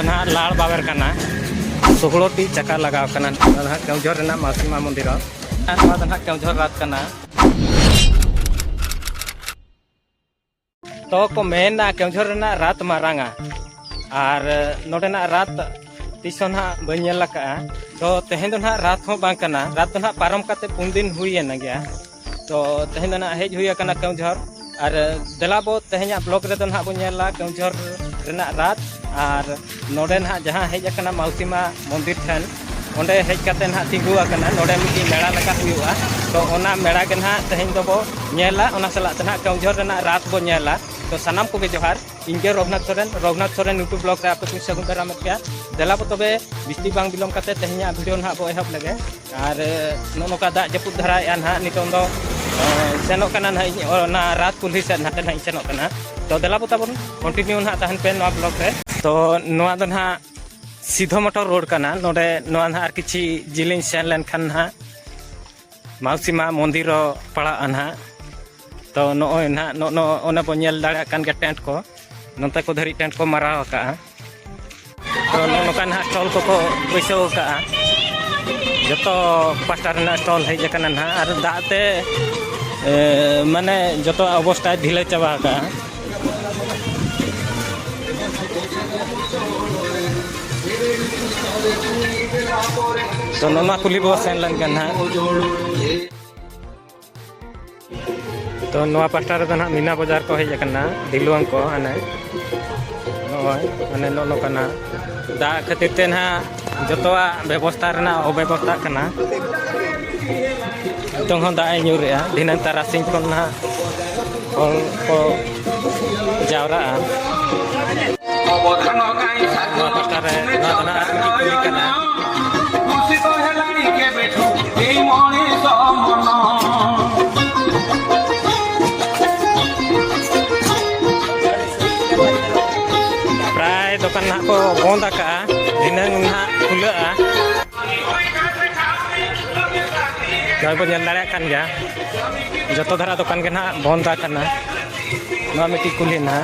ना लाड़ बाबर करना सोहलोटी चक्का लगा करना केउझर रेना मासीमा मंदिर केउझर रात करना तो को मेना केउझर रेना रात मारांगा और नोडेना रात तीसो ना बनेल तो तेहें ना रात हो बांग करना रात ना पारम करते 3 दिन हुईना गया तो तेहें ना हेज हुई करना केउझर और देलाबो तेहें ब्लॉक रे ना बोला केउझर रेना रात और नोडे ना जहाँ हेज करना माउसीमा मंदिर ठन ओंडे हेज करते ना तिंगु करना नोडे मिटी मेला लगा हुआ तो ओना मेला के ना तेहें दो बो नेला ओना सला तना केउझर रेना रात बो नेला तो सानाम को जोहार इनके रघुनाथ सोरेन यूट्यूब ब्लॉग रे आपे कुछ सगुन दाराम क्या देलाबो तबे बिस्ती बांग बिलम करते तेहें वीडियो ना बो एहब लगे और नोका दा जपुद धराया ना नितों दो सेनो कना ना रात कुल्ही से नाते ना सेनो कना तो देलाबो ताबन कंटिन्यू ना तहन पे नोआ ब्लॉग रे तो नोआ दो ना सीधो मोटर रोड कना नोडे नोआ ना आर किछि जिलिंग सेन लेन खान ना माउसीमा मंदिर पड़ा ना तो नोय ना नो ओने बो नेल दाड़ा कान के टेंट को नोते को धरी टेंट को माराव का तो नोका ना स्टॉल को बैसाव का जतो पास्टा रेना स्टॉल हेज कना ना और दाते माने जतो अवस्था ढिले चाबा का तो नोना कुली बो सेन लन कना तो नोआ पास्टा रे ना मीना बाजार को हेज कना दिलुआं को आने नोय माने नो कना दा खातिर ते ना जतोआ व्यवस्था रेना अव्यवस्था कना तो हम दा न्यूरेआ दिना तारासिंग को ना और को जावरा पास्टा रे ना कुली कना खुशी तो हेलानी के बैठो ए मने समना दुकान ना को बंद का दिनंग ना खुला जब बो नेल दाड़ा कान गया जतो धारा दुकान के ना बंद करना ना मिट्टी कुली ना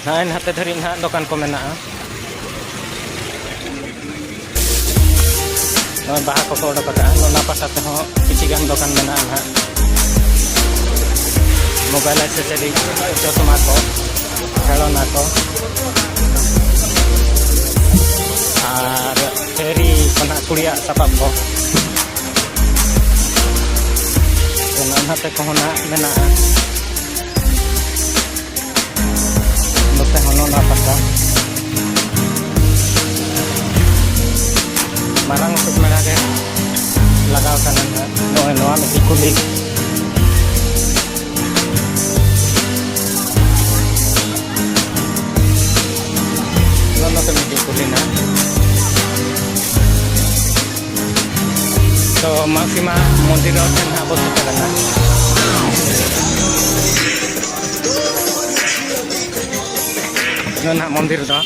हाँ हाथे धरी ना दुकान को मेना बाहा को उडका ना पासाते किसी गान दुकान मेना ना मोबाइल एक्सेसरी चश्मा को खेलना को और फेरी कुड़िया सापाब को नाते को मेना ना पासा मारंग कुछ मेला के लगाव कना नोय नोआ मिट्टी कुली नो के मिट्टी कुली ना तो मासीमा मंदिर ना बस करना ना मंदिर दो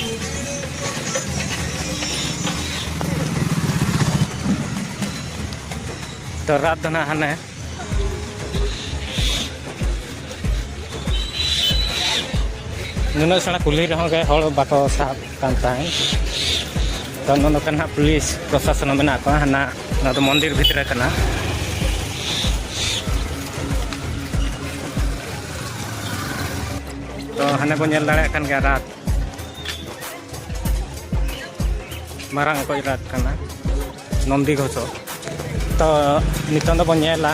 तो रात ना हाने नुना सड़ा कुली रहो गए हड़ बाको साब कान ताई तो नो कना पुलिस प्रशासन मेना को हाना ना तो मंदिर भीतर कना तो हाने बो नेल दाड़ा कान गया रात मारंग को रात कना नंदी घोषो तो नितन दो बनेला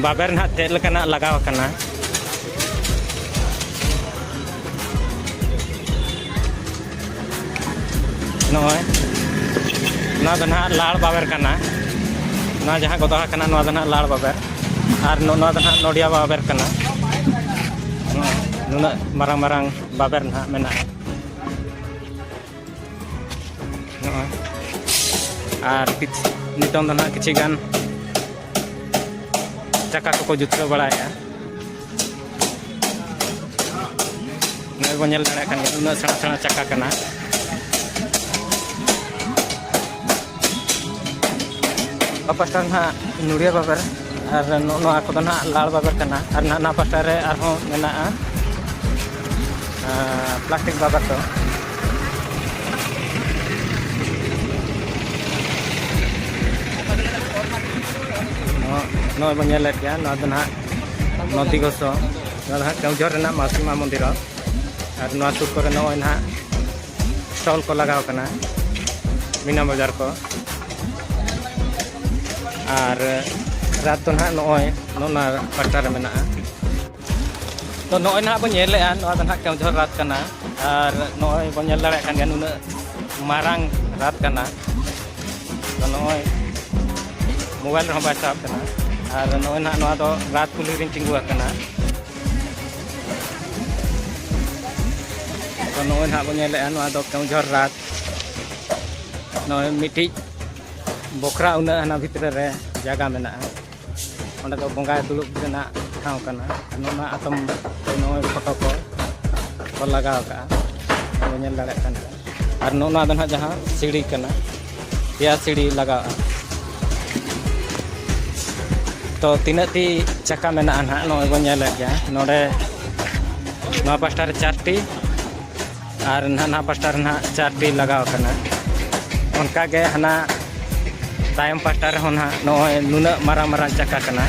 बाबर ना चेक लेकना लगाव कना नोय ना दो ना लाड़ बाबर कना ना जहाँ को दोहा कना ना दो ना लाड़ बाबर और ना दो ना नोडिया बाबर कना नुना मारंग मारंग बाबर ना मेना और नितों दो ना किछि गान चक्का को जुतरो बड़ाया नॉय बो नेल दाड़े खान उना सेणा सेणा चक्का कना पास्टा ना नुड़िया बाबर और नोआ को ना लाल बाबर कना और ना पास्टा रे आरहों मेना प्लास्टिक बाबर तो नॉय बो नेल गया ना दो ना नदी गोसो ना केउझर ना मासीमा मंदिर और नोआ सुर को नॉय ना स्टॉल को लगाव कना मीना बाजार को और रात तो ना नॉय नोना पास्टा रे मेना तो नॉय ना बो नेल नोआ दो ना केउझर रात कना और नॉय बो नेल दाड़े कान गया नुना मारांग रात कना तो नॉय मोबाइल रे बाय साब कना और नॉय ना नोआ दो रात कुली रिन तिंगु कना तो नॉय ना बो नेल नोआ दो केउझर रात नॉय मिटी बोखरा उना हना भितर रे जगह मेना ओंडे दो बंगा दुलुब रेना ठाव कना नोना आतम नॉय फोटो को लगाव का बो नेल दाड़े कन और नोना दो ना जहां सीढ़ी कना या सीढ़ी लगाव तो तीना ती चक्का मेना ना नॉय बो नेल गया नोडे नोआ पास्टा रे 4टी और ना पास्टा रे ना 4टी लगाव कना उनका गे हना तायम पास्टा रे होना नॉय नुना मारा मारा चक्का कना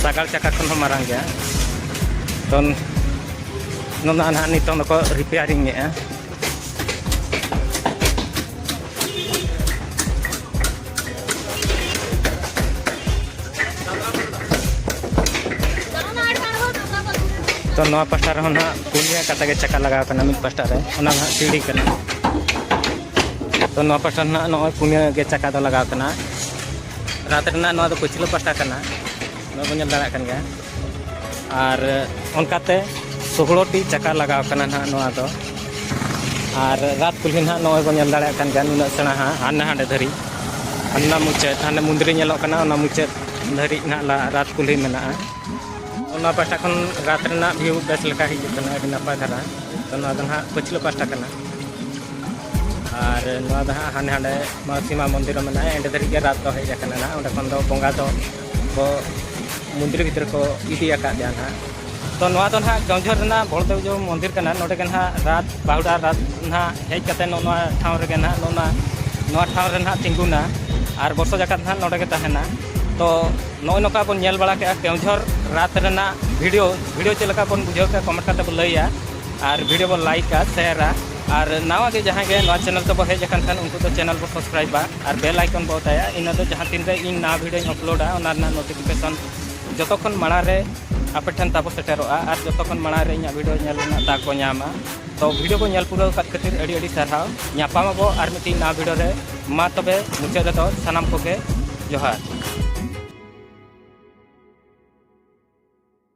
सागाल चक्का खन हो मारा गया तो नोना ना नितों को रिपेयरिंग है तो नोआ पास्टा रे होना पुनिया कता के चक्का लगाव कना मिद पास्टा रे ओना ना सीढ़ी कना तो नोआ पास्टा ना नॉय पुनिया के चक्का दो लगाव कना रात रे ना नोआ दो पछिलो पास्टा कना नोआ बो नेल दाड़े कन गया और उनकाते 16टी चक्का लगाव कना ना नोआ दो और रात कुली ना नोय बो नेल दाड़े कन गया नुना सेणा हाने हांडे धरी अन्ना मुचाद हाने मुंदरी नेलो कना ओना मुचाद धरी ना रात कुली मेना ओना पास्टा खन रात रे ना व्यू बेस लेका हिजुग कना अडी नापाय धारा तो नोआ दो ना पछिलो पास्टा कना और नोआ दो हाने हांडे मासीमा मंदिर में एंडे धरी के रात दो हेज कना ना ओंडे खन दो बंगा दो बो मंदिर भीतर को इदी आका दिया ना तो नोआ दो ना केउझर ना बड़देव जो मंदिर कना नोडे के ना रात बाहुड़ा रात ना हेज कते नोआ ठाव रे ना नोआ ठाव रे ना तिंगुना और बरसो जाका ना नोडे के तहेना तो नॉय नोका बन नेल बड़ा के केउझर रात रे ना वीडियो चलका बन बुझाव के कमेंट करते बो लैया और वीडियो बो लाइका शेयरा और नवा के जहाँ के नवा चैनल तो हेज खान उनको तो चैनल को सब्सक्राइबा और बेल आइकन बो ताया इन दो जहाँ तीन रे इन नवा वीडियो अपलोडा ओना नोटिफिकेशन जतो खन माड़ा रे आपे ठन ताबो सेटेरोआ और जतो खन माड़ा रे इना वीडियो नेल ना ता को न्यामा तो वीडियो को नेल पूरा कत खातिर अड़ी अड़ी सारहाव न्यापामाबो और मिटी नवा वीडियो रे मा तबे मुचाद रे तो सनाम को के जोहार।